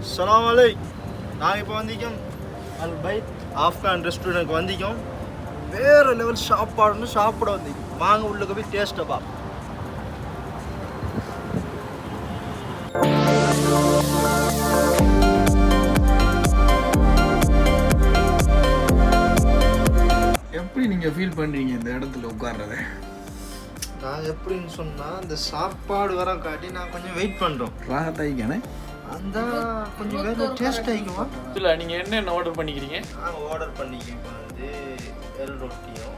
அஸ்ஸலாமு அலைக்கும். நாங்கள் இப்போ வந்திக்கோம் அல்பைத் ஆஃப்கான் ரெஸ்டாரண்ட்டுக்கு வந்திக்கோம். வேறு லெவல் சாப்பாடுன்னு சாப்பிட வந்திக்கோம். வாங்க உள்ளுக்கு போய் டேஸ்ட்டை பார்ப்போம். எப்படி நீங்கள் ஃபீல் பண்ணுறீங்க இந்த இடத்துல உட்கார்றத? நான் எப்படின்னு சொன்னால் இந்த சாப்பாடு வர காட்டி நான் கொஞ்சம் வெயிட் பண்ணுறோம். ராகத்தாய்க்கானே அந்த கொஞ்சம் வேறு டேஸ்ட் ஆகிக்குமா? இல்லை, நீங்கள் என்னென்ன ஆர்டர் பண்ணிக்கிறீங்க? நாங்கள் ஆர்டர் பண்ணிக்க வந்து எல் ரொட்டியும்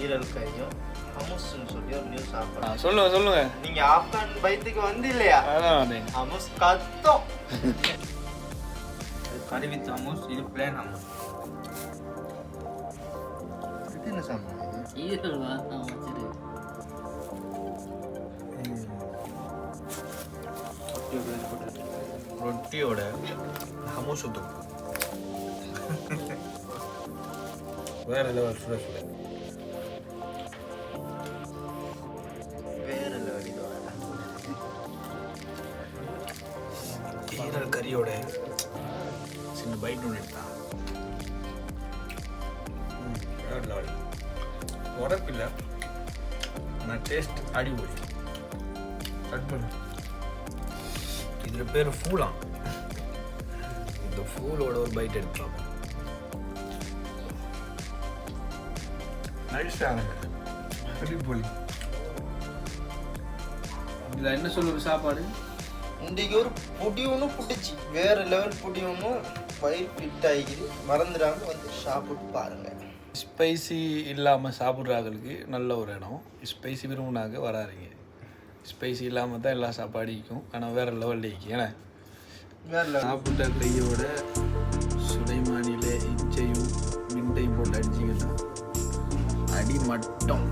ஈரல் கையும் ஹமுஸ்ன்னு சொல்லி ஒரு நியூ சாப்பாடு. சொல்லுங்க. நீங்கள் ஆப்கான் பைத்துக்கு வந்து இல்லையா? ஹமுஸ் கத்தோம். கறி வித் ஹமுஸ், இது பிளேன் ஹமுஸ். இது என்ன சாப்பாடு? ரொட்டியோட ஹமுஸ் ஊற்றும். வேற லெவல் ஃப்ரெஷ், வேற லெவல். இதோட ஈரல் கறியோட சின்ன பைட் ஒன்று எடுத்தான். வேற லெவல். உடப்பில்லை, ஆனால் டேஸ்ட் அடிபொழி. கட் பண்ணு. இதில் பேர் ஃபூலாம். இந்த ஃபூலோட ஒரு பைட் எடுக்கலாம். நைஸாக அடிபொழி. இதில் என்ன சொல்லுற சாப்பாடு? இன்றைக்கு ஒரு பொடி ஒன்றும் பிடிச்சி, வேறு லெவல் பொடி ஒன்றும் பயிர் ஃபிட் ஆகிக்குது. மறந்துடாம வந்து சாப்பிட்டு பாருங்கள். ஸ்பைசி இல்லாமல் சாப்பிட்றாங்களுக்கு நல்ல ஒரு இடம். ஸ்பைசி விரும்பினாங்க வராதிங்க. ஸ்பைசி இல்லாமல் தான் எல்லா சாப்பாடும் இருக்கும், ஆனால் வேறு லெவலில் இருக்கும். ஏன்னா வேறு லெவல். சாப்பிட்ட கையோட சுலைமானியில் இச்சையும் மிண்டையும் போட்டு அடிச்சிங்கன்னா அடி மட்டும்.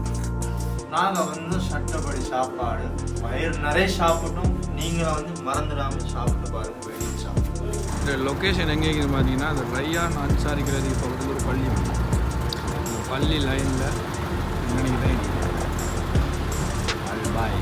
நாங்கள் வந்து சட்டப்படி சாப்பாடு வயிறு நிறைய சாப்பிட்டோம். நீங்களும் வந்து மறந்துடாமல் சாப்பிட்டு பாருங்கள். வெளியே சாப்பிட்டு இந்த லொக்கேஷன் எங்கே இருக்குது பார்த்தீங்கன்னா, அந்த ரையான் அன்சாரிக்கிறதுக்கு பக்கத்தில் ஒரு பள்ளி. அந்த பள்ளி லைனில் நினைக்கிறேன். பாய்.